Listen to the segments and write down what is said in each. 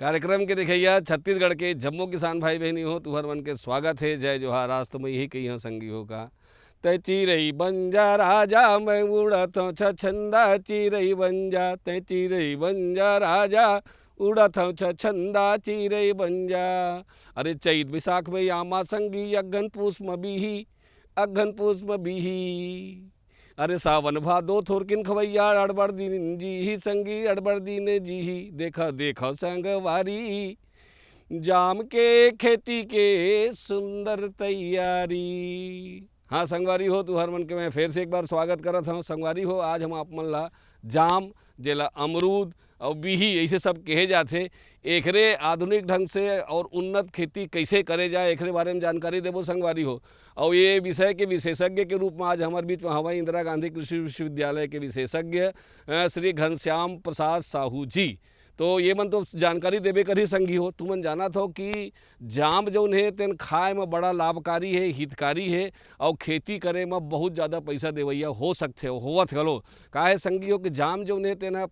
कार्यक्रम के देखैया छत्तीसगढ़ के जम्मू किसान भाई बहनी हो तुहर मन के स्वागत है। जय जोहार। आज तो मैं यही कही हूँ संगी हो का तय चिरई बन जा राजा मैं उड़त हूँ छछंदा चिरई बन जा तय चिरई बन जा राजा उड़त हूँ छछंदा चिरई बन जा। अरे चैत विशाख में आमा संगी अघन पूस में बीही। अरे सावन भादो थोरकिन खवैया अड़बड़ दिन जी ही संगी अड़बड़ दिन जी ही। देखा देखा संगवारी जाम के खेती के सुंदर तैयारी। हाँ संगवारी हो तुहर मन के मैं फिर से एक बार स्वागत करत हूँ। संगवारी हो आज हम आप मन ला जाम जेला अमरूद और बीही ऐसे सब कहे जाते एकरे आधुनिक ढंग से और उन्नत खेती कैसे करे जाए एकरे बारे में जानकारी देबो संगवारी हो। और ये विषय के विशेषज्ञ के रूप में आज हमारे बीच में हवा इंदिरा गांधी कृषि विश्वविद्यालय के विशेषज्ञ श्री घनश्याम प्रसाद साहू जी। तो ये मन तो जानकारी देवे कर ही संगी हो। तुमन जाना था कि जाम जौन है तेन खाए में बड़ा लाभकारी है, हितकारी है और खेती करे में बहुत ज़्यादा पैसा देवैया हो सकते हो होवत घलो। का है संगी हो कि जाम जौन है तेना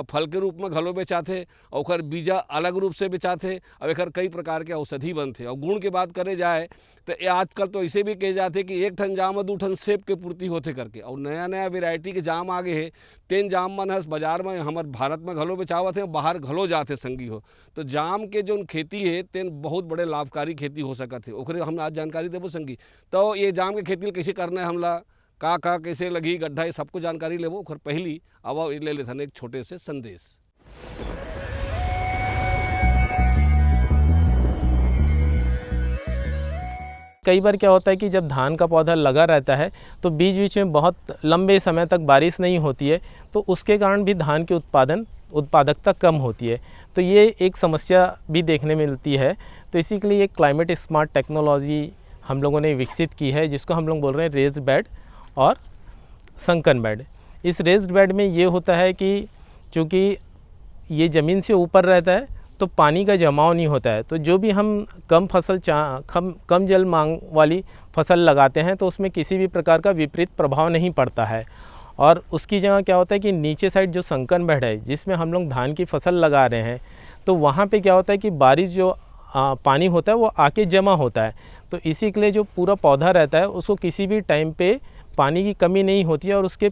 फल के रूप में घलो बेचाथे और ओकर बीजा अलग रूप से बेचाथे और एक कई प्रकार के औषधि बनते। और गुण की बात करे जाए तो आजकल तो ऐसे भी कहे जाते कि एक ठन जाम दू ठन सेब के पूर्ति होते करके। और नया नया वेराइटी के जाम आगे है तेन जाम मन हस बाजार में हमारे भारत में घलो बेचावत है, बाहर घलो जाते संगी हो। तो जाम के जो खेती है तेन बहुत बड़े लाभकारी खेती हो सकत है, ओकरे हम आज जानकारी देबो संगी। तो ये जाम के खेती कैसे करना है हमला का कैसे लगी गड्ढा ये सबको जानकारी लेबो। ओकर पहली अब ले लेथन एक छोटे से संदेश। कई बार क्या होता है कि जब धान का पौधा लगा रहता है तो बीच बीच में बहुत लंबे समय तक बारिश नहीं होती है, तो उसके कारण भी धान की उत्पादकता कम होती है। तो ये एक समस्या भी देखने मिलती है। तो इसी के लिए एक क्लाइमेट स्मार्ट टेक्नोलॉजी हम लोगों ने विकसित की है, जिसको हम लोग बोल रहे हैं रेज्ड बेड और संकन बेड। इस रेज्ड बेड में ये होता है कि चूँकि ये ज़मीन से ऊपर रहता है तो पानी का जमाव नहीं होता है। तो जो भी हम कम जल मांग वाली फसल लगाते हैं तो उसमें किसी भी प्रकार का विपरीत प्रभाव नहीं पड़ता है। और उसकी जगह क्या होता है कि नीचे साइड जो संकन बेड है जिसमें हम लोग धान की फसल लगा रहे हैं, तो वहाँ पे क्या होता है कि बारिश जो पानी होता है वो आके जमा होता है। तो इसी के लिए जो पूरा पौधा रहता है उसको किसी भी टाइम पे पानी की कमी नहीं होती है और उसके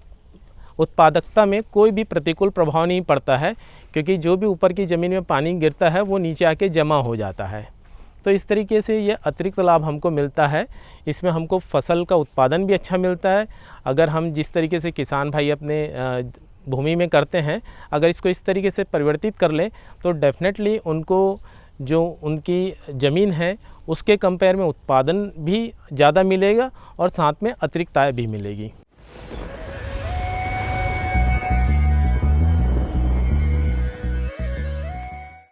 उत्पादकता में कोई भी प्रतिकूल प्रभाव नहीं पड़ता है, क्योंकि जो भी ऊपर की ज़मीन में पानी गिरता है वो नीचे आके जमा हो जाता है। तो इस तरीके से ये अतिरिक्त लाभ हमको मिलता है। इसमें हमको फसल का उत्पादन भी अच्छा मिलता है। अगर हम जिस तरीके से किसान भाई अपने भूमि में करते हैं, अगर इसको इस तरीके से परिवर्तित कर लें तो डेफिनेटली उनको जो उनकी ज़मीन है उसके कंपेयर में उत्पादन भी ज़्यादा मिलेगा और साथ में अतिरिक्त आय भी मिलेगी।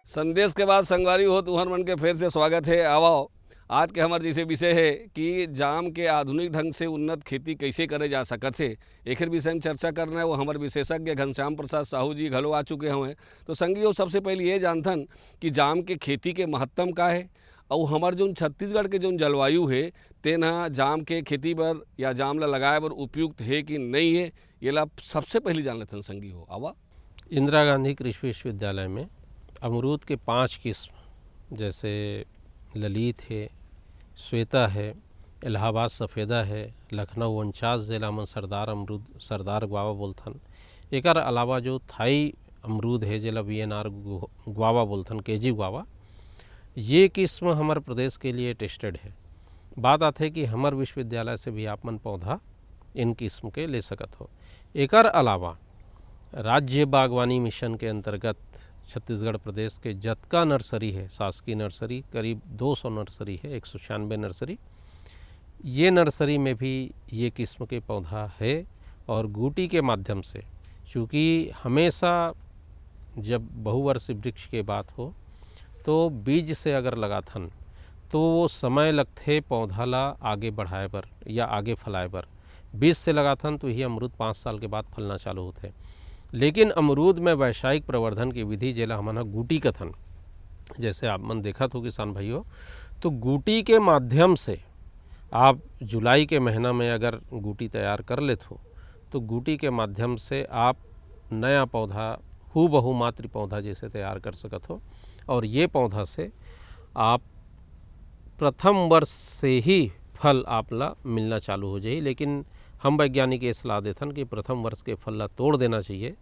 संदेश के बाद संगवारी हो तुहर मन के फिर से स्वागत है। आओ आज के हमारे जैसे विषय है कि जाम के आधुनिक ढंग से उन्नत खेती कैसे करे जा सकत है, एक विषय में चर्चा करना है। वो हमारे विशेषज्ञ घनश्याम प्रसाद साहू जी घलो आ चुके हैं। तो संगी हो सबसे पहले ये जानथन कि जाम के खेती के महत्तम का है और हमारे जो छत्तीसगढ़ के जो जलवायु है तेना जाम के खेती पर या जाम ला लगाए पर उपयुक्त है कि नहीं है, ये ला सबसे पहले जान लेथन संगी हो। आवा इंदिरा गांधी कृषि विश्वविद्यालय में अमरूद के 5 किस्म जैसे ललित है, श्वेता है, इलाहाबाद सफ़ेदा है, लखनऊ 49 जिला में सरदार गुआवा बोलथन। एक अलावा जो थाई अमरूद है जिला VNR गुआवा बोलथन, केजी गुआवा, ये किस्म हमारे प्रदेश के लिए टेस्टेड है। बात आते है कि हमारे विश्वविद्यालय से भी आप मन पौधा इन किस्म के ले सकत हो। एक अलावा राज्य बागवानी मिशन के अंतर्गत छत्तीसगढ़ प्रदेश के जतका नर्सरी है, शासकीय नर्सरी करीब 200 नर्सरी है, 196 नर्सरी, ये नर्सरी में भी ये किस्म के पौधा है। और गूटी के माध्यम से, चूँकि हमेशा जब बहुवर्षीय वृक्ष के बात हो तो बीज से अगर लगाथन तो वो समय लगथे पौधा ला आगे बढ़ाए बर या आगे फैलाए बर। बीज से लगाथन तो ही अमरूद 5 साल के बाद फलना चालू होते। लेकिन अमरूद में वैश्विक प्रवर्धन की विधि जेला हमन गूटी कथन, जैसे आप मन देखा हो किसान भाइयों, तो गूटी के माध्यम से आप जुलाई के महीना में अगर गूटी तैयार कर लेते हो तो गूटी के माध्यम से आप नया पौधा हूबहू मातृ पौधा जैसे तैयार कर सकत हो। और ये पौधा से आप प्रथम वर्ष से ही फल आपला मिलना चालू हो जाए। लेकिन हम वैज्ञानिक ये सलाह देथन कि प्रथम वर्ष के फल ला तोड़ देना चाहिए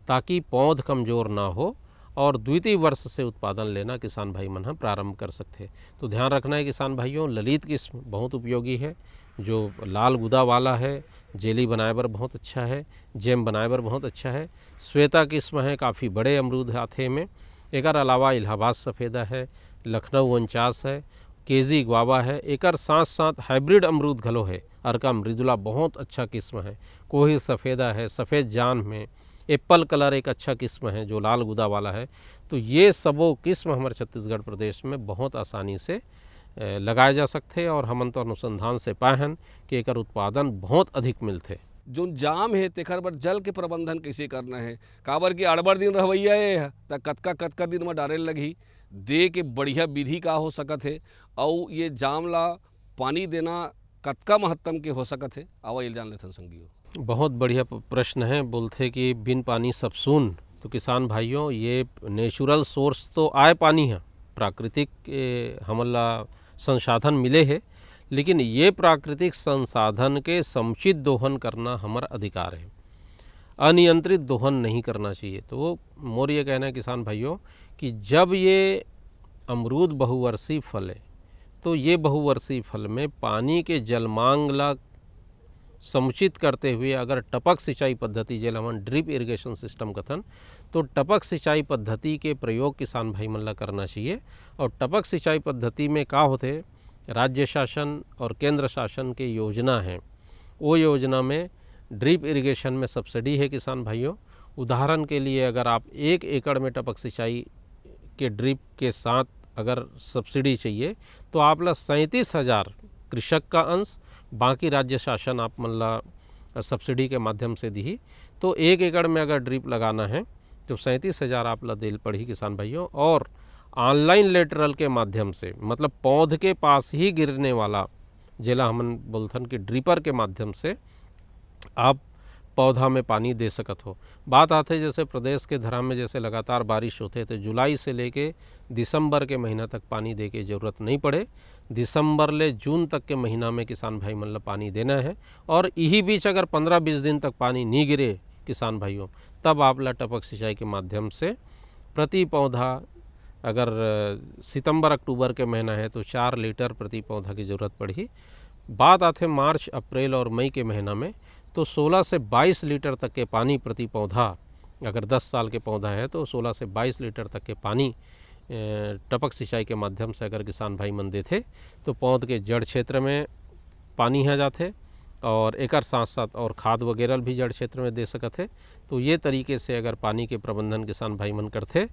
ताकि पौध कमज़ोर ना हो और द्वितीय वर्ष से उत्पादन लेना किसान भाई मन हम प्रारंभ कर सकते। तो ध्यान रखना है किसान भाइयों, ललित किस्म बहुत उपयोगी है, जो लाल गुदा वाला है, जेली बनाए बर बहुत अच्छा है, जैम बनाए बर बहुत अच्छा है। श्वेता किस्म है, काफ़ी बड़े अमरूद आथे में। एक अलावा इलाहाबाद सफ़ेदा है, लखनऊ 49 है, केजी ग्वावा है। एक साथ साथ हाइब्रिड अमरूद घलो है, अर्का मृदुला बहुत अच्छा किस्म है, कोहिर सफ़ेदा है, सफ़ेद जान में एप्पल कलर एक अच्छा किस्म है जो लाल गुदा वाला है। तो ये सबो किस्म हमारे छत्तीसगढ़ प्रदेश में बहुत आसानी से लगाए जा सकते और हमन तो अनुसंधान से पाए हन कि एकर उत्पादन बहुत अधिक मिलते। जो जाम है तेखर बर जल के प्रबंधन कैसे करना है, काबर कि अड़बड़ दिन रहवैया है त कतका दिन में डारे लगही, दे के बढ़िया विधि का हो सकत है और ये जाम ला पानी देना कतका महत्तम के हो सकत है, आवा जान लेथन संगियो। बहुत बढ़िया प्रश्न है। बोलते कि बिन पानी सब सून। तो किसान भाइयों, ये नेचुरल सोर्स तो आए पानी है, प्राकृतिक हमला संसाधन मिले है, लेकिन ये प्राकृतिक संसाधन के समुचित दोहन करना हमारा अधिकार है, अनियंत्रित दोहन नहीं करना चाहिए। तो वो मोर ये कहना है किसान भाइयों कि जब ये अमरूद बहुवर्षीय फल है तो ये बहुवर्षीय फल में पानी के जलमांग ला समुचित करते हुए अगर टपक सिंचाई पद्धति जेला हम ड्रिप इरिगेशन सिस्टम कथन, तो टपक सिंचाई पद्धति के प्रयोग किसान भाई मन ला करना चाहिए। और टपक सिंचाई पद्धति में का होते, राज्य शासन और केंद्र शासन के योजना है, वो योजना में ड्रिप इरिगेशन में सब्सिडी है किसान भाइयों। उदाहरण के लिए अगर आप 1 एकड़ में टपक सिंचाई के ड्रिप के साथ अगर सब्सिडी चाहिए तो आप ला 37,000 कृषक का अंश, बाकी राज्य शासन आप मन ला सब्सिडी के माध्यम से दी। तो 1 एकड़ में अगर ड्रिप लगाना है तो 37,000 आप ला देल पड़ी किसान भाइयों। और ऑनलाइन लेटरल के माध्यम से, मतलब पौध के पास ही गिरने वाला जेला हमन बोलथन कि ड्रिपर के माध्यम से आप पौधा में पानी दे सकत हो। बात आते जैसे प्रदेश के धरा में जैसे लगातार बारिश होते तो जुलाई से लेके दिसंबर के महीना तक पानी दे के ज़रूरत नहीं पड़े। दिसंबर ले जून तक के महीना में किसान भाई मन ला पानी देना है। और यही बीच अगर 15-20 दिन तक पानी नहीं गिरे किसान भाइयों, तब आप ला टपक सिंचाई के माध्यम से प्रति पौधा, अगर सितंबर अक्टूबर के महीना है तो 4 लीटर प्रति पौधा की ज़रूरत पड़ी। बात आते मार्च अप्रैल और मई के महीना में तो 16 से 22 लीटर तक के पानी प्रति पौधा, अगर 10 साल के पौधा है तो 16 से 22 लीटर तक के पानी टपक सिंचाई के माध्यम से अगर किसान भाई मन देते तो पौध के जड़ क्षेत्र में पानी है जाते और एक साथ साथ और खाद वगैरह भी जड़ क्षेत्र में दे सकते। तो ये तरीके से अगर पानी के प्रबंधन किसान भाई मन करते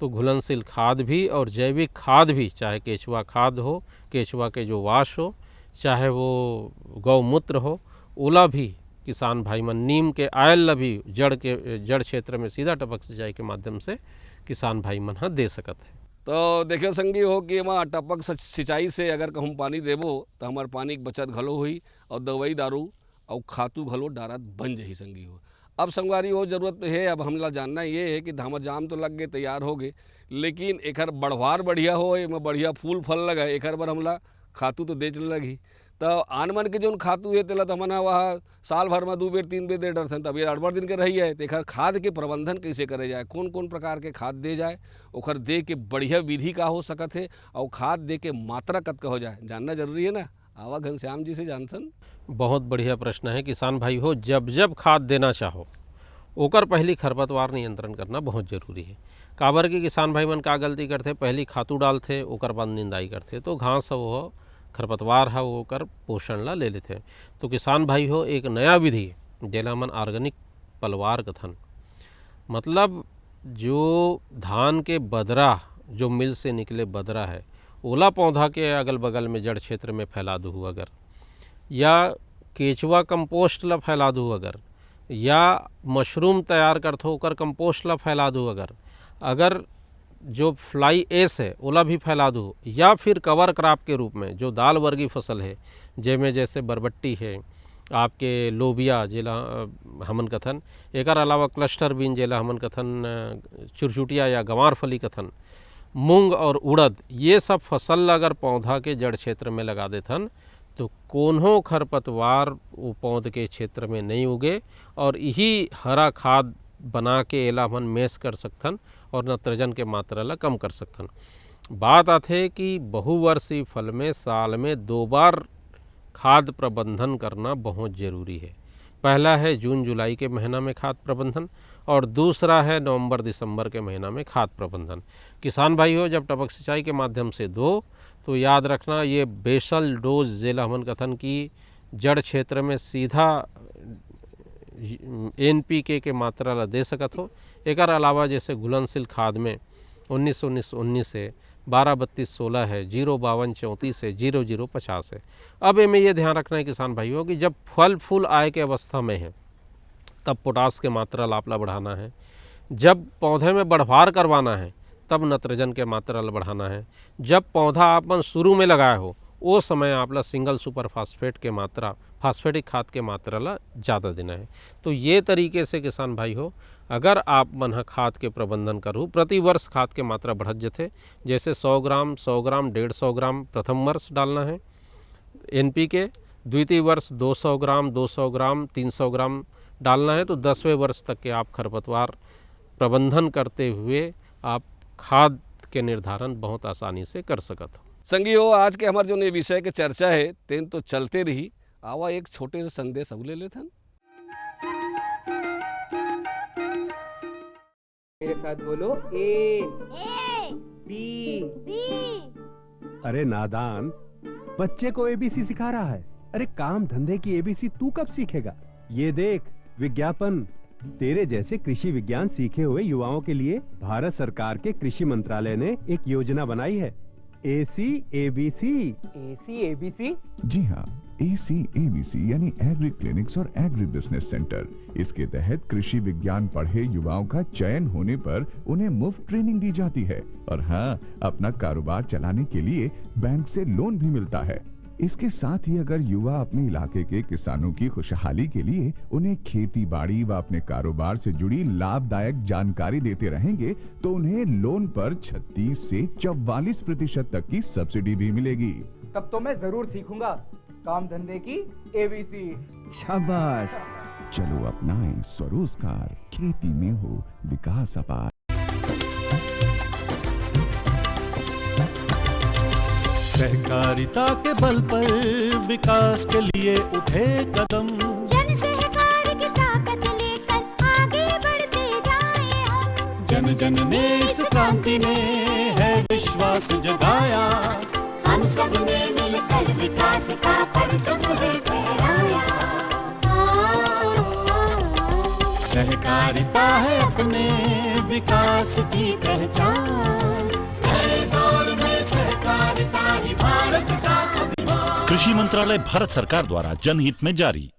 तो घुलनशील खाद भी और जैविक खाद भी, चाहे केचुआ खाद हो, केचुआ के जो वाश हो, चाहे वो गौमूत्र हो, ओला भी किसान भाई मन, नीम के आयल भी जड़ क्षेत्र में सीधा टपक सिंचाई के माध्यम से किसान भाई मन हाँ दे सकत है। तो देखियो संगी हो कि वहाँ टपक सिंचाई से अगर हम पानी देबो तो हमार पानी की बचत घलो हुई और दवाई दारू और खातू घलो डारत बन जाही संगी हो। अब संगवारी हो जरूरत है, अब हमला जानना ये है कि हमर जाम तो लग गए, तैयार हो गए, लेकिन एकर बढ़वार बढ़िया हो, एमें बढ़िया फूल फल लगे, एकर बर हमला खातू तो देच लगी। तो आन मन के जो खातू है तेला तो हमन वहाँ साल भर में 2 बेर 3 बेर दे डरथन, तब ये 8 दिन के रही है। तो खाद के प्रबंधन कैसे करे जाए, कौन कौन प्रकार के खाद दे जाए, ओकर दे के बढ़िया विधि का हो सकत है और खाद दे के मात्रा कतका हो जाए, जानना जरूरी है ना। आवा घनश्याम जी से जानथन। बहुत बढ़िया प्रश्न है किसान भाई हो। जब खाद देना चाहो ओकर पहली खरपतवार नियंत्रण करना बहुत जरूरी है। काबर के किसान भाई मन का गलती करते, पहली खातू डालते ओकर बाद निंदाई करते, तो घास हो खरपतवार है वो कर पोषण ला ले लेते। तो किसान भाई हो एक नया विधि जेला मन ऑर्गेनिक पलवार कथन, मतलब जो धान के बदरा, जो मिल से निकले बदरा है, ओला पौधा के अगल बगल में जड़ क्षेत्र में फैला दूँ अगर, या केचुआ कंपोस्ट ला फैला दूँ अगर, या मशरूम तैयार करते ओकर कंपोस्ट ला फैला दूँ अगर जो फ्लाई एस है ओला भी फैला दूँ, या फिर कवर क्रॉप के रूप में जो दाल वर्गीय फसल है जेमें जैसे बरबट्टी है, आपके लोबिया जेला हमन कथन, एकर अलावा क्लस्टर बीन जेला हमन कथन चुरचुटिया या गंवार फली कथन, मूंग और उड़द ये सब फसल अगर पौधा के जड़ क्षेत्र में लगा देथन तो कोन्हों खरपतवार वो पौध के क्षेत्र में नहीं उगे और यही हरा खाद बना के एला मन मेस कर सकथन और नाइट्रोजन के मात्रा ला कम कर सकथन। बात आथे कि बहुवर्षीय फल में साल में 2 बार खाद प्रबंधन करना बहुत ज़रूरी है। पहला है जून जुलाई के महीना में खाद प्रबंधन और दूसरा है नवंबर दिसंबर के महीना में खाद प्रबंधन। किसान भाई हो जब टपक सिंचाई के माध्यम से दो तो याद रखना ये बेसल डोज जेला हमन कथन की जड़ क्षेत्र में सीधा NPK के मात्रा ला दे सकत हो। एकर अलावा जैसे घुलनशील खाद में 19-19-19 से 12-32-16 है, 0-52-34 है, 0-0-50 है। अब इनमें ये ध्यान रखना है किसान भाइयों कि जब फल फूल आय के अवस्था में है तब पोटास के मात्रा लापला बढ़ाना है, जब पौधे में बढ़वार करवाना है तब नाइट्रोजन के मात्रा ला बढ़ाना है, जब पौधा आपन शुरू में लगाए हो वो समय आपला सिंगल सुपर फास्फेट के मात्रा फास्फेटिक खाद के मात्रा ला ज़्यादा देना है। तो ये तरीके से किसान भाई हो अगर आप मन खाद के प्रबंधन करूँ प्रति वर्ष खाद के मात्रा बढ़त जथे। जैसे 100 ग्राम 150 ग्राम प्रथम वर्ष डालना है NPK, द्वितीय वर्ष 200 ग्राम 300 ग्राम डालना है। तो 10वें वर्ष तक के आप खरपतवार प्रबंधन करते हुए आप खाद के निर्धारण बहुत आसानी से कर सकत हो। संगी हो आज के हमारे जो ये विषय के चर्चा है तेन तो चलते रही, आवा एक छोटे से संदेश अब ले लेथन। मेरे साथ बोलो ए बी। अरे नादान, बच्चे को ABC सिखा रहा है। अरे काम धंधे की ABC तू कब सीखेगा? ये देख विज्ञापन। तेरे जैसे कृषि विज्ञान सीखे हुए युवाओं के लिए भारत सरकार के कृषि मंत्रालय ने एक योजना बनाई है ACABC। ACABC? जी हाँ, ACABC यानी एग्री क्लिनिक्स और एग्री बिजनेस सेंटर। इसके तहत कृषि विज्ञान पढ़े युवाओं का चयन होने पर उन्हें मुफ्त ट्रेनिंग दी जाती है और हाँ, अपना कारोबार चलाने के लिए बैंक से लोन भी मिलता है। इसके साथ ही अगर युवा अपने इलाके के किसानों की खुशहाली के लिए उन्हें खेती बाड़ी व अपने कारोबार से जुड़ी लाभदायक जानकारी देते रहेंगे तो उन्हें लोन पर 36 से 44% तक की सब्सिडी भी मिलेगी। तब तो मैं जरूर सीखूंगा काम धंधे की ABC। शाबाश, चलो अपनाएं स्वरोजगार, खेती में हो विकास अपार। सहकारिता के बल पर विकास के लिए उठे कदम, जन सहकार की ताकत लेकर आगे बढ़ते जाएं हम। जन जन ने इस क्रांति में है विश्वास जगाया, हम सब ने मिलकर विकास का परचम है फहराया। सहकारिता है अपने विकास की पहचान, नए दौर में सहकारिता ही भारत का अभिमान। कृषि मंत्रालय भारत सरकार द्वारा जनहित में जारी।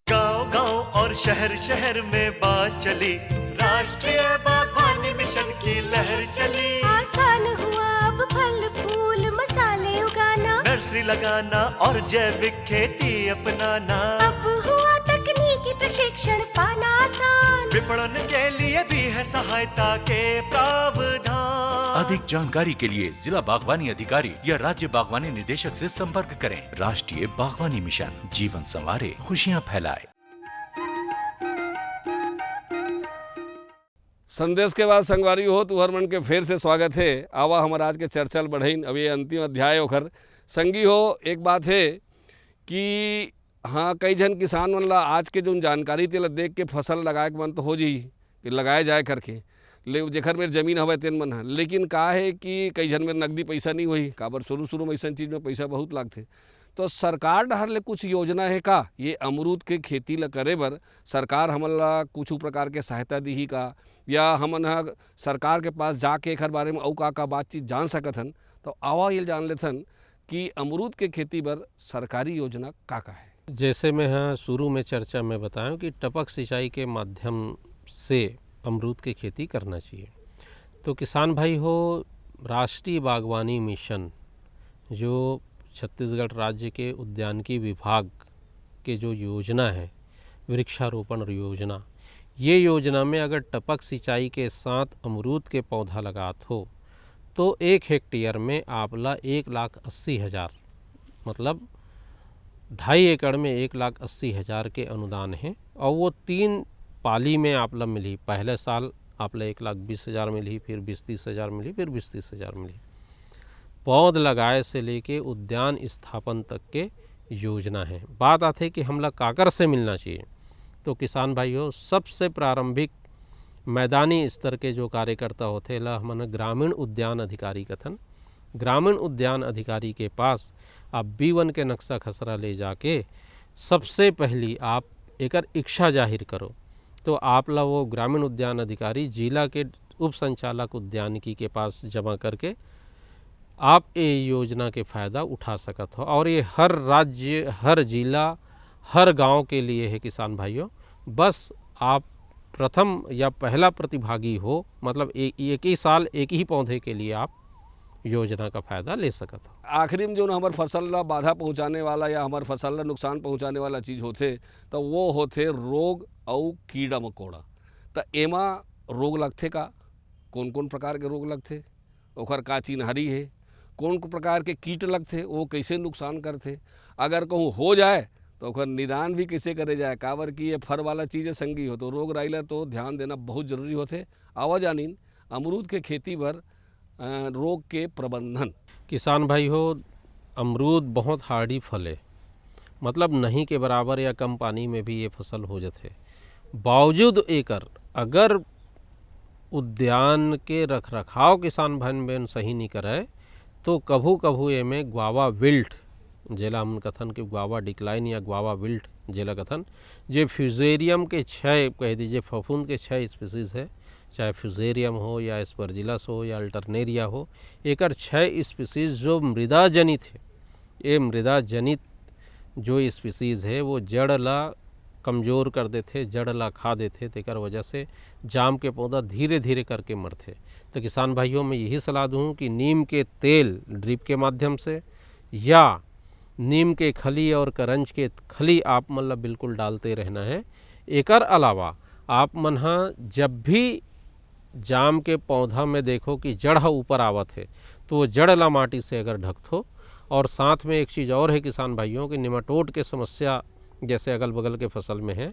गांव-गांव और शहर-शहर में बात चली, राष्ट्रीय बागवानी मिशन की लहर चली। आसान हुआ अब फल फूल मसाले उगाना, नर्सरी लगाना और जैविक खेती अपनाना। अब हुआ तकनीकी प्रशिक्षण पाना आसान, विपणन के लिए भी है सहायता के प्रावधान। अधिक जानकारी के लिए जिला बागवानी अधिकारी या राज्य बागवानी निदेशक से संपर्क करें। राष्ट्रीय बागवानी मिशन, जीवन संवारे, खुशियां फैलाए। संदेश के बाद संगवारी हो तुहर मन के फिर से स्वागत है। आवा हमारा आज के चर्चल बढ़ईन अब ये अंतिम अध्याय ओखर। संगी हो एक बात है कि हाँ, कई जन किसान मन ला आज के जो जानकारी तेला देख के फसल लगाए के मन तो हो जी कि लगाए जाए करके, ले जेखर मेरे जमीन हवे तेन मन है। लेकिन का है कि कई जन मेरे नकदी पैसा नहीं होई, काबर शुरू में ऐसा चीज़ में पैसा बहुत लागते। तो सरकार डहर ले कुछ योजना है का ये अमरूद के खेती ला करे बर सरकार हमन ला कुछ प्रकार के सहायता दी का, या हमन हा सरकार के पास जाके एकर बारे में अउ का बातचीत जान सकत हन? तो आवा ये जान लेथन कि अमरूद के खेती बर सरकारी योजना का है। जैसे मैं हाँ शुरू में चर्चा में बताया कि टपक सिंचाई के माध्यम से अमरूद की खेती करना चाहिए। तो किसान भाई हो, राष्ट्रीय बागवानी मिशन जो छत्तीसगढ़ राज्य के उद्यानिकी विभाग के जो योजना है वृक्षारोपण योजना, ये योजना में अगर टपक सिंचाई के साथ अमरूद के पौधा लगात हो तो 1 हेक्टेयर में आंवला 1,80,000 मतलब 2.5 एकड़ में 1,80,000 के अनुदान हैं। और वो 3 पाली में आंवला मिली। पहले साल आंवला 1,20,000 मिली, फिर 20-30,000 मिली, फिर 20-30,000 मिली। पौध लगाए से लेके उद्यान स्थापन तक के योजना है। बात आती है कि हमला काकर से मिलना चाहिए। तो किसान भाइयों, सबसे प्रारंभिक मैदानी स्तर के जो कार्यकर्ता होते ला हमने ग्रामीण उद्यान अधिकारी कथन। ग्रामीण उद्यान अधिकारी के पास आप B1 के नक्शा खसरा ले जाके सबसे पहली आप एकर इच्छा जाहिर करो। तो आप ला वो ग्रामीण उद्यान अधिकारी जिला के उप संचालक उद्यानिकी के पास जमा करके आप ये योजना के फ़ायदा उठा सकत हो। और ये हर राज्य, हर जिला, हर गांव के लिए है किसान भाइयों। बस आप प्रथम या पहला प्रतिभागी हो, मतलब एक ही साल एक ही पौधे के लिए आप योजना का फ़ायदा ले सकत हो। आखिरी में जो हमार फसल ला बाधा पहुंचाने वाला या हमार फसल ला नुकसान पहुंचाने वाला चीज़ होते तो वो होते रोग और कीड़ा मकोड़ा। तो एमा रोग लगते का, कौन कौन प्रकार के रोग लगते, ओकर का चिन्हारी है, कौन प्रकार के कीट लगते, वो कैसे नुकसान करते, अगर कहूँ हो जाए तो ओकर निदान भी कैसे करे जाए। काबर कि ये फर वाला चीज़ संगी हो तो रोग राइला तो ध्यान देना बहुत ज़रूरी होते। आवाजानीन अमरूद के खेती पर रोग के प्रबंधन। किसान भाई हो, अमरूद बहुत हार्डी फल है, मतलब नहीं के बराबर या कम पानी में भी ये फसल हो जाते। बावजूद एकर अगर उद्यान के रख रखाव किसान भाई बहन सही नहीं करे तो कभू कभू ये में ग्वावा विल्ट जेला हम कथन के ग्वावा डिक्लाइन या ग्वावा विल्ट जेला कथन, जे फ्यूजेरियम के 6 कह दीजिए फफूंद के 6 स्पीसीज़ है, चाहे फ्यूजेरियम हो या एस्परजिलस हो या अल्टरनेरिया हो। एकर 6 स्पीसीज़ जो मृदा जनित है, ये मृदा जनित जो स्पीसीज़ है वो जड़ ला कमज़ोर कर देते, जड़ ला खा देते। तेकर वजह से जाम के पौधा धीरे धीरे करके मरते। तो किसान भाइयों में यही सलाह दूँ कि नीम के तेल ड्रिप के माध्यम से या नीम के खली और करंज के खली आप मतलब बिल्कुल डालते रहना है। एकर अलावा आप मनहा जब भी जाम के पौधा में देखो कि जड़ ऊपर आवत है तो वो जड़ ला माटी से अगर ढक दो। और साथ में एक चीज़ और है किसान भाइयों कि निमाटोड के समस्या जैसे अगल बगल के फसल में है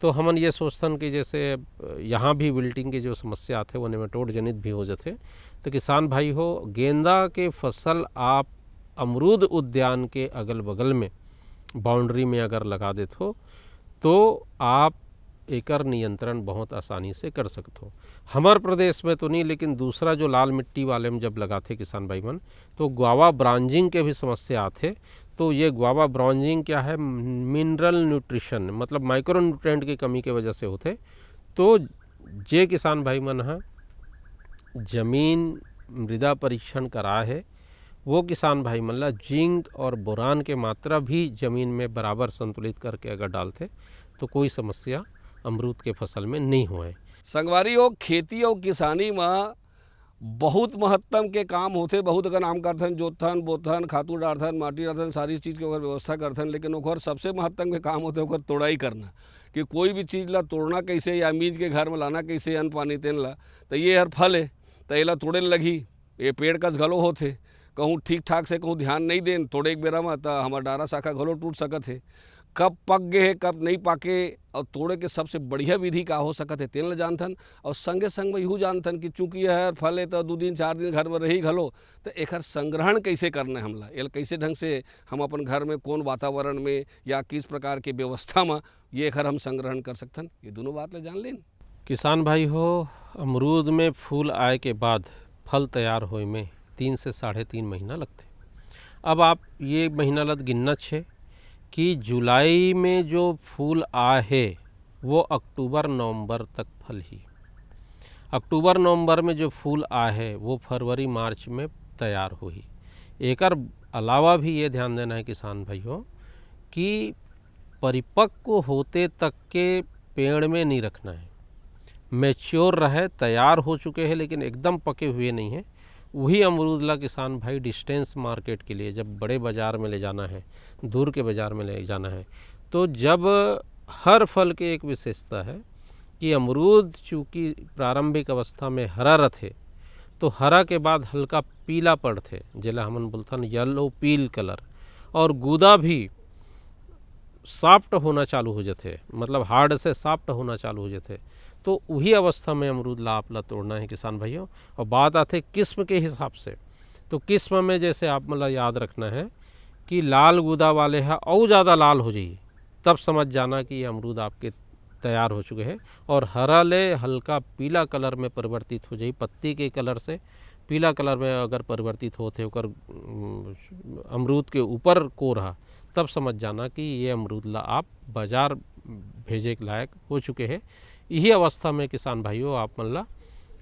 तो हमन ये सोचतन कि जैसे यहाँ भी विल्टिंग की जो समस्या आते वो निमाटोड जनित भी हो जाते। तो किसान भाई हो, गेंदा के फसल आप अमरूद उद्यान के अगल बगल में बाउंड्री में अगर लगा देते हो तो आप एकर नियंत्रण बहुत आसानी से कर सकते हो। हमारे प्रदेश में तो नहीं, लेकिन दूसरा जो लाल मिट्टी वाले में जब लगाते किसान भाई मन तो ग्वावा ब्रांजिंग के भी समस्या आते। तो ये ग्वावा ब्रांजिंग क्या है, मिनरल न्यूट्रिशन मतलब माइक्रो न्यूट्रिएंट की कमी के वजह से होते। तो जे किसान भाई मन है जमीन मृदा परीक्षण करा है वो किसान भाई मन ला जिंक और बोरान के मात्रा भी ज़मीन में बराबर संतुलित करके अगर डालते तो कोई समस्या अमरूद के फसल में नहीं हुए। संगवारी हो, खेती और किसानी में बहुत महत्तम के काम होते। बहुत अगर नाम करथन, जोतथन बोथन, खातू डालथन, माटी डालथन, सारी चीज़ के व्यवस्था करथन। लेकिन ओकर सबसे महत्तम के काम होते ओकर तोड़ाई करना, कि कोई भी चीज़ ला तोड़ना कैसे या मीज के घर में लाना कैसे अन्न पानी तेन ला। तो ये हर फल है तो ये ला तोड़े लगी, ये पेड़ कस घलो होते। कहूँ ठीक ठाक से कहूँ ध्यान नहीं देन तोड़े एक बेरा में तो हमारा डारा शाखा घलो टूट सकत है। कब पक गए है कब नहीं पाके और तोड़े के सबसे बढ़िया विधि का हो सकत है तेन ला जानथन। और संगे संग में यूँ जानथन कि चूँकि यह फल है तो 2 दिन 4 दिन घर में रही घलो तो एक संग्रहण कैसे करना है हमला, ये कैसे ढंग से हम अपन घर में कौन वातावरण में या किस प्रकार की व्यवस्था में ये घर हम संग्रहण कर सकथन, ये दोनों बात ला जान लें। किसान भाई हो, अमरूद में फूल आए के बाद फल तैयार होए में 3 से 3.5 महीना लगते। अब आप ये महीना लद गिनना छे कि जुलाई में जो फूल आए है वो अक्टूबर नवंबर तक फल ही। अक्टूबर नवंबर में जो फूल आए है वो फरवरी मार्च में तैयार हो ही। एकर अलावा भी ये ध्यान देना है किसान भाइयों कि परिपक्व होते तक के पेड़ में नहीं रखना है। मैच्योर रहे, तैयार हो चुके हैं लेकिन एकदम पके हुए नहीं हैं, वही अमरूद ला किसान भाई डिस्टेंस मार्केट के लिए जब बड़े बाज़ार में ले जाना है, दूर के बाज़ार में ले जाना है तो जब हर फल के एक विशेषता है कि अमरूद चूँकि प्रारंभिक अवस्था में हरा रहते तो हरा के बाद हल्का पीला पड़थे, जेला हमन बोलथन येलो पील कलर, और गूदा भी सॉफ्ट होना चालू हो जाते, मतलब हार्ड से सॉफ्ट होना चालू हो जाते। तो वही अवस्था में अमरूद ला आप ला तोड़ना है किसान भाइयों। और बात आते किस्म के हिसाब से, तो किस्म में जैसे आप मतलब याद रखना है कि लाल गूदा वाले हैं और ज़्यादा लाल हो जाइए, तब समझ जाना कि ये अमरूद आपके तैयार हो चुके हैं। और हरा ले हल्का पीला कलर में परिवर्तित हो जाइए, पत्ती के कलर से पीला कलर में अगर परिवर्तित होते होकर अमरूद के ऊपर को रहा, तब समझ जाना कि ये अमरूद ला आप बाज़ार भेजे के लायक हो चुके हैं। यही अवस्था में किसान भाइयों आप मन ला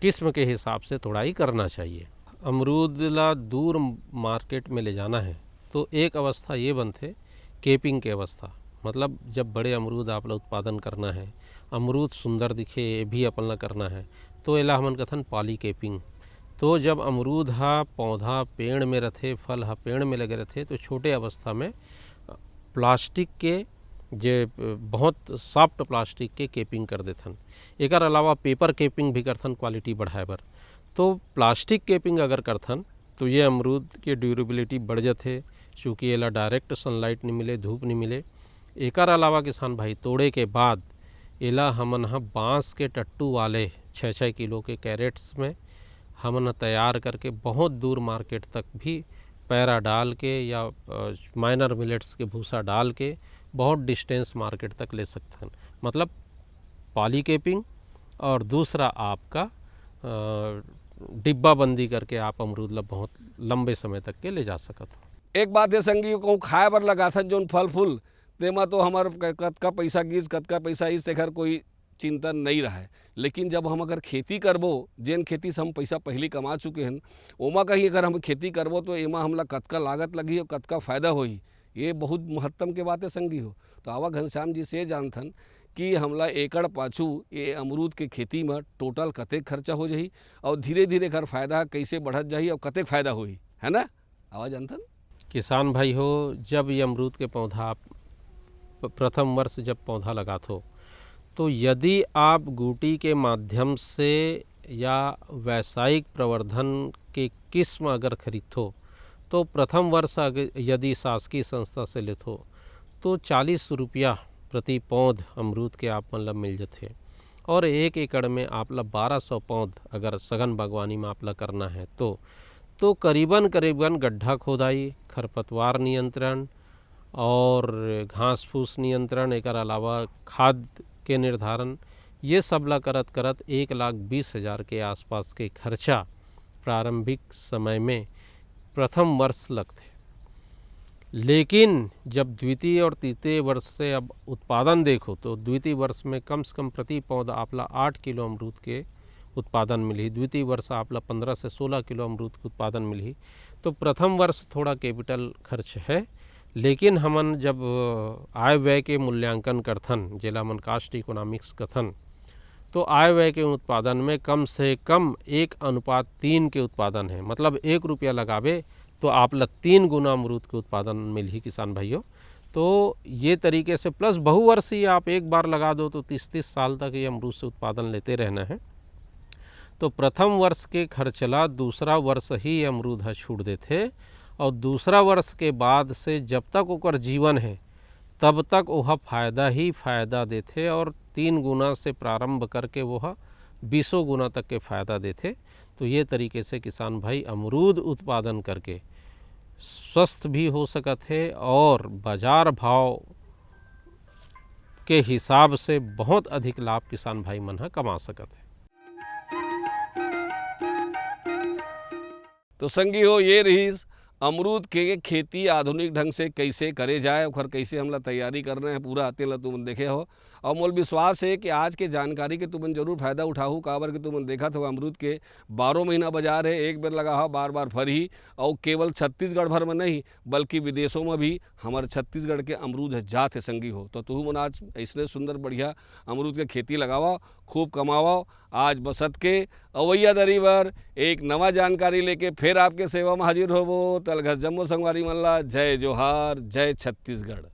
किस्म के हिसाब से तोड़ाई करना चाहिए। अमरूद ला दूर मार्केट में ले जाना है तो एक अवस्था ये बनते केपिंग की अवस्था, मतलब जब बड़े अमरूद आप ला उत्पादन करना है, अमरूद सुंदर दिखे ये भी अपन ला करना है, तो एला हमन कथन पॉली केपिंग। तो जब अमरूद हा पौधा पेड़ में रथे, फल हा पेड़ में लगे रथे, तो छोटे अवस्था में प्लास्टिक के जे बहुत सॉफ्ट प्लास्टिक के केपिंग कर देथन। एक अलावा पेपर केपिंग भी करथन क्वालिटी बढ़ाए बर। तो प्लास्टिक केपिंग अगर करथन तो ये अमरूद के ड्यूरेबिलिटी बढ़ जाते, चूँकि एला डायरेक्ट सनलाइट नहीं मिले, धूप नहीं मिले। एक अलावा किसान भाई तोड़े के बाद एला हमन हा बाँस के टट्टू वाले 6-6 किलो के कैरेट्स में हमन तैयार करके बहुत दूर मार्केट तक भी पैरा डाल के या माइनर मिलेट्स के भूसा डाल के बहुत डिस्टेंस मार्केट तक ले सकते हैं। मतलब पॉली केपिंग और दूसरा आपका डिब्बा बंदी करके आप अमरूद ला बहुत लंबे समय तक के ले जा सकते हो। एक बात है संगी, कहूँ खाए बर लगाथन जोन फल फूल तेमा तो हमार कतका पैसा गिस कतका पैसा इस तेखर कोई चिंता नहीं रहा है। लेकिन जब हम अगर खेती करबो, जेन खेती से हम पैसा पहले कमा चुके हैं, ओमा कहीं अगर हम खेती करबो तो एमा हमला कतका लागत लगी और कतका फ़ायदा होई, ये बहुत महत्तम के बात है संगी हो। तो आवा घनश्याम जी से जानथन कि हमला एकड़ पाछू ये अमरूद के खेती में टोटल कतेक खर्चा हो जाही और धीरे धीरे कर फायदा कैसे बढ़त जाही और कतेक फायदा होई, है ना? आवा जानथन किसान भाई हो, जब ये अमरूद के पौधा आप प्रथम वर्ष जब पौधा लगाते तो यदि आप गुटी के माध्यम से या व्यावसायिक प्रवर्धन के किस्म अगर खरीदो तो प्रथम वर्ष यदि शासकीय संस्था से लेते तो 40 रुपया प्रति पौध अमरूद के आप मतलब मिल जाते। और 1 एकड़ में आप ला 1200 पौध अगर सघन बागवानी में आप ला करना है तो करीबन गड्ढा खोदाई, खरपतवार नियंत्रण और घास फूस नियंत्रण, एक अलावा खाद के निर्धारण, ये सब ला करत 1,20,000 के आसपास के खर्चा प्रारंभिक समय में प्रथम वर्ष लगते। लेकिन जब द्वितीय और तृतीय वर्ष से अब उत्पादन देखो तो द्वितीय वर्ष में कम से कम प्रति पौधा आपला 8 किलो अमरूद के उत्पादन मिली, द्वितीय वर्ष आपला 15 से 16 किलो अमरूद के उत्पादन मिली। तो प्रथम वर्ष थोड़ा कैपिटल खर्च है, लेकिन हमन जब आय व्यय के मूल्यांकन करथन, जेला हमन कास्ट इकोनॉमिक्स कथन, तो आय व्यय के उत्पादन में कम से कम 1:3 के उत्पादन है। मतलब 1 रुपया लगावे तो आप लग 3 गुना अमरूद के उत्पादन मिल ही किसान भाइयों। तो ये तरीके से प्लस बहुवर्षीय आप एक बार लगा दो तो 30-30 साल तक ये अमरूद से उत्पादन लेते रहना है। तो प्रथम वर्ष के खर्चला दूसरा वर्ष ही अमरूद है छूट देते, और दूसरा वर्ष के बाद से जब तक ओकर जीवन है तब तक वह फायदा ही फायदा देते, और 3 गुना से प्रारंभ करके वह 20 गुना तक के फायदा देते। तो ये तरीके से किसान भाई अमरूद उत्पादन करके स्वस्थ भी हो सकत है और बाजार भाव के हिसाब से बहुत अधिक लाभ किसान भाई मन कमा सकत है। तो संगी हो, ये रही अमरूद के खेती आधुनिक ढंग से कैसे करे जाए और कैसे हमला तैयारी करना है पूरा आते ला तुमन देखे हो। और मोल विश्वास है कि आज के जानकारी के तुमन जरूर फायदा उठाऊ, काबर के तुमन देखा हो अमरूद के 12 महीना बाजार है, एक बार लगा हो बार बार फरी। और केवल छत्तीसगढ़ भर में नहीं बल्कि विदेशों में भी हमारे छत्तीसगढ़ के अमरूद जात है संगी हो। तो तू मन आज ऐसने सुंदर बढ़िया अमरूद के खेती लगावा, खूब कमावा। आज बसत के अवैया दरी बर एक नवा जानकारी लेके फिर आपके सेवा में हाजिर होबो। तलघस जम्मो संगवारी मल्ला, जय जोहार, जय छत्तीसगढ़।